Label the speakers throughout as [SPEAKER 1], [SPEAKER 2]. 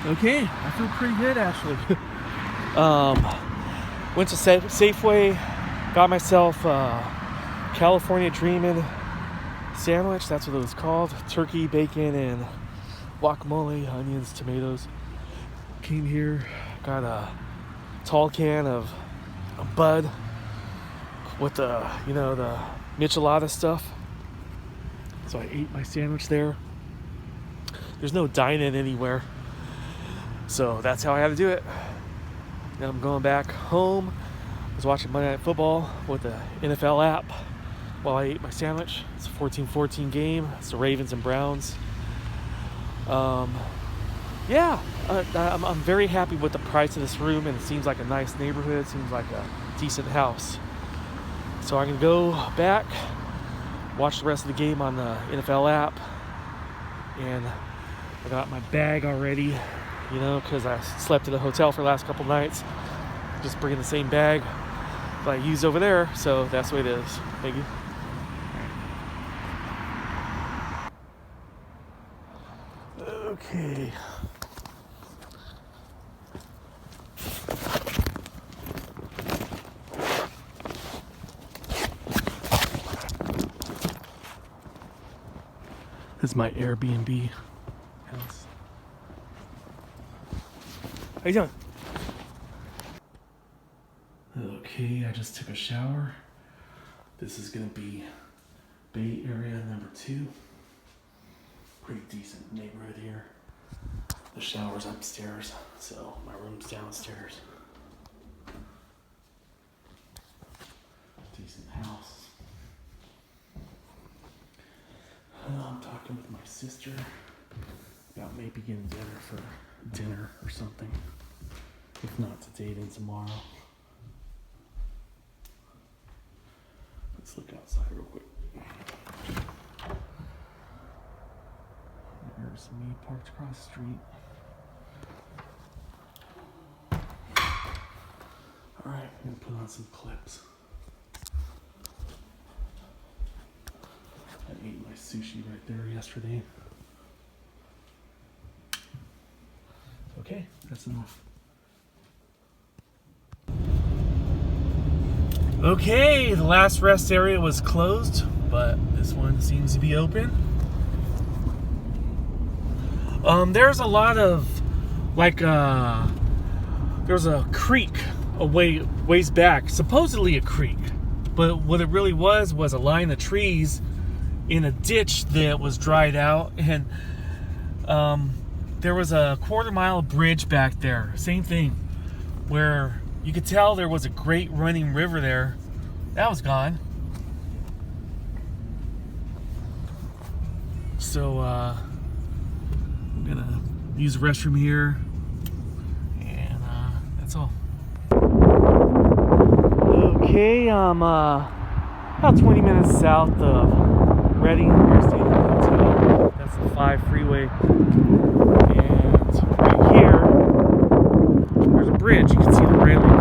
[SPEAKER 1] Okay, I feel pretty good actually. Went to Safeway, got myself California Dreamin' sandwich. That's what it was called. Turkey, bacon, and guacamole, onions, tomatoes. Came here, got a tall can of Bud with the michelada stuff. So I ate my sandwich there. There's no dine-in anywhere, so that's how I had to do it. Now I'm going back home. I was watching Monday Night Football with the NFL app while I ate my sandwich. It's a 14-14 game. It's the Ravens and Browns. I'm very happy with the price of this room, and it seems like a nice neighborhood. It seems like a decent house. So I can go back, watch the rest of the game on the NFL app, and I got my bag already, because I slept at the hotel for the last couple nights. Just bringing the same bag that I used over there, so that's the way it is. Thank you. Okay. This is my Airbnb house. How you doing? Okay, I just took a shower. This is gonna be Bay Area number 2. Pretty decent neighborhood here. The shower's upstairs, so my room's downstairs. Decent house. I'm talking with my sister about maybe getting together for dinner or something. If not today, then tomorrow. Let's look outside real quick. There's me parked across the street. Alright, I'm gonna put on some clips. I ate my sushi right there yesterday. Okay, that's enough. Okay, the last rest area was closed, but this one seems to be open. There's a lot of, there's a creek ways back, supposedly a creek, but what it really was a line of trees in a ditch that was dried out, and there was a quarter-mile bridge back there, same thing, where you could tell there was a great running river there. That was gone. So I'm gonna use the restroom here, and that's all. Okay, I'm about 20 minutes south of Redding. We're staying at the hotel. That's the 5 freeway, and right here there's a bridge. You can see the railing.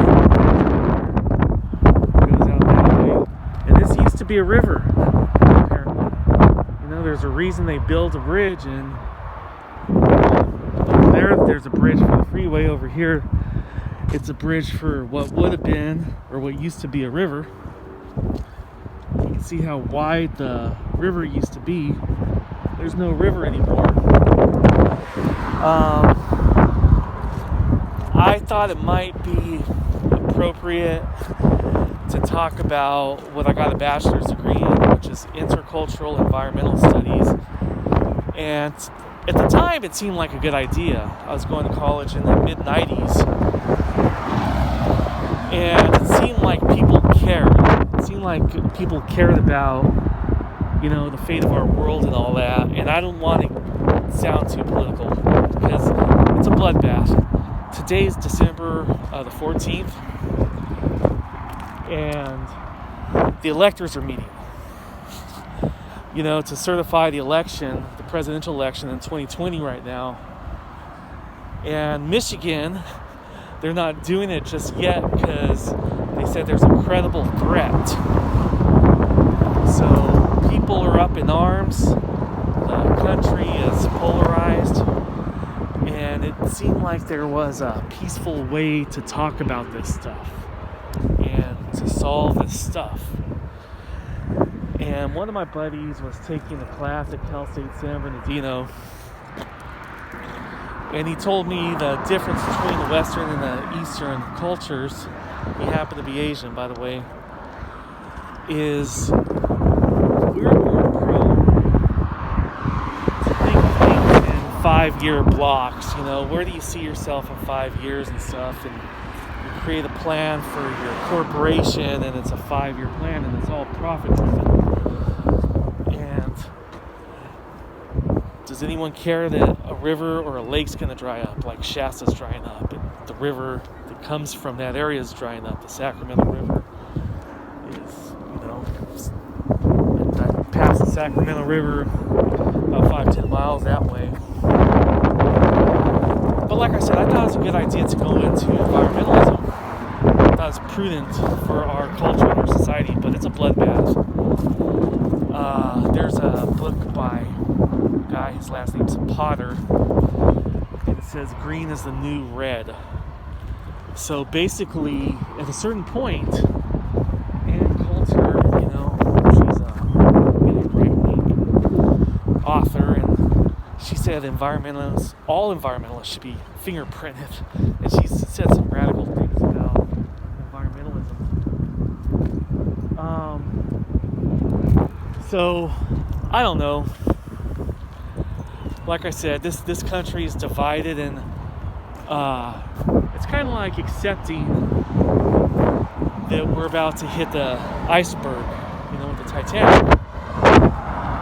[SPEAKER 1] It goes out that way, and this used to be a river. Apparently, there's a reason they built a bridge, and there's a bridge for the freeway. Over here, it's a bridge for what would have been, or what used to be, a river. You can see how wide the river used to be. There's no river anymore. I thought it might be appropriate to talk about what I got a bachelor's degree in, which is intercultural environmental studies. And at the time, it seemed like a good idea. I was going to college in the mid-90s, and it seemed like people cared. It seemed like people cared about, the fate of our world and all that. And I don't want to sound too political, because it's a bloodbath. Today's December the 14th, and the electors are meeting, to certify the election, the presidential election in 2020 right now. And Michigan, they're not doing it just yet because they said there's a credible threat. So people are up in arms. The country is polarized. And it seemed like there was a peaceful way to talk about this stuff and to solve this stuff. And one of my buddies was taking a class at Cal State San Bernardino, and he told me the difference between the Western and the Eastern cultures, he happened to be Asian, by the way, is we're more prone to think of things in 5-year blocks. You know, where do you see yourself in 5 years and stuff? And you create a plan for your corporation, and it's a 5-year plan, and it's all profit driven. And does anyone care that a river or a lake's going to dry up, like Shasta's drying up, and the river that comes from that area is drying up? The Sacramento River is, you know, I passed the Sacramento River about 5-10 miles that way. But like I said, I thought it was a good idea to go into environmentalism. I thought it was prudent for our culture and our society, but it's a bloodbath. There's a book by a guy, his last name's Potter, and it says green is the new red. So basically, at a certain point, Ann Coulter, you know, she's a really right-wing author, and she said all environmentalists should be fingerprinted, and she said some radical things about environmentalism. So, I don't know. Like I said, this country is divided, and it's kind of like accepting that we're about to hit the iceberg, you know, with the Titanic.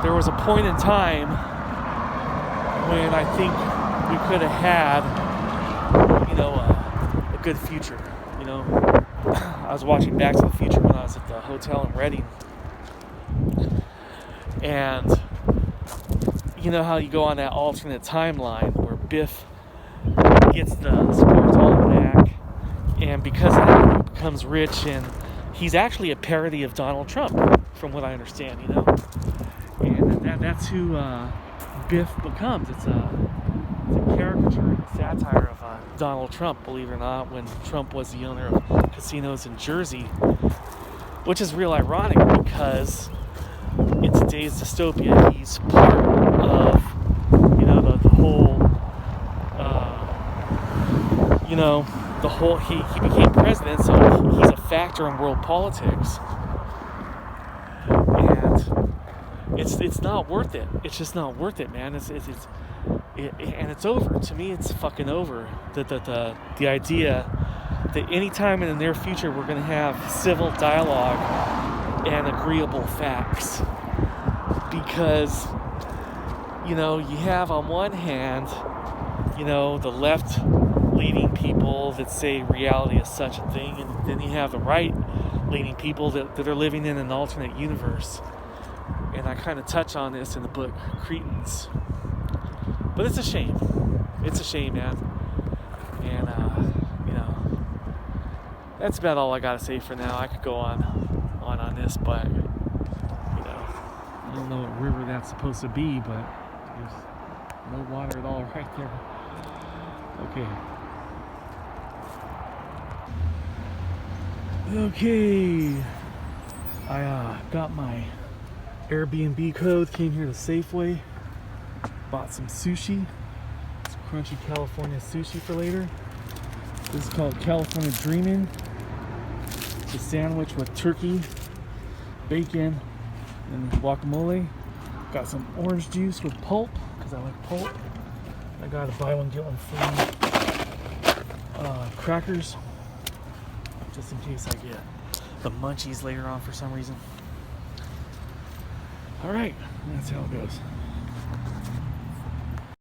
[SPEAKER 1] There was a point in time when I think we could have had, you know, a good future. You know, I was watching Back to the Future when I was at the hotel in Reading, and you know how you go on that alternate timeline where Biff gets the sports almanac, and because of that he becomes rich, and he's actually a parody of Donald Trump, from what I understand, you know, and that's who Biff becomes. It's a caricature and a satire of Donald Trump, believe it or not, when Trump was the owner of casinos in Jersey, which is real ironic because in today's dystopia he's part of, you know, the whole, you know, the whole, he became president, so he's a factor in world politics, and it's not worth it. It's just not worth it, man. And it's over. To me, it's fucking over. The idea that any time in the near future we're going to have civil dialogue and agreeable facts, because, you know, you have on one hand, you know, the left leaning people that say reality is such a thing, and then you have the right leaning people that are living in an alternate universe. And I kind of touch on this in the book Cretans. But it's a shame. It's a shame, man. And, you know, that's about all I got to say for now. I could go on this, but, you know, I don't know what river that's supposed to be, but there's no water at all right there. Okay, I got my Airbnb code, came here to Safeway, bought some sushi, some crunchy California sushi for later. This is called California Dreamin'. It's a sandwich with turkey, bacon, and guacamole. Got some orange juice with pulp, because I like pulp. I got a buy one get one free crackers, just in case I get the munchies later on for some reason. Alright, that's how it goes.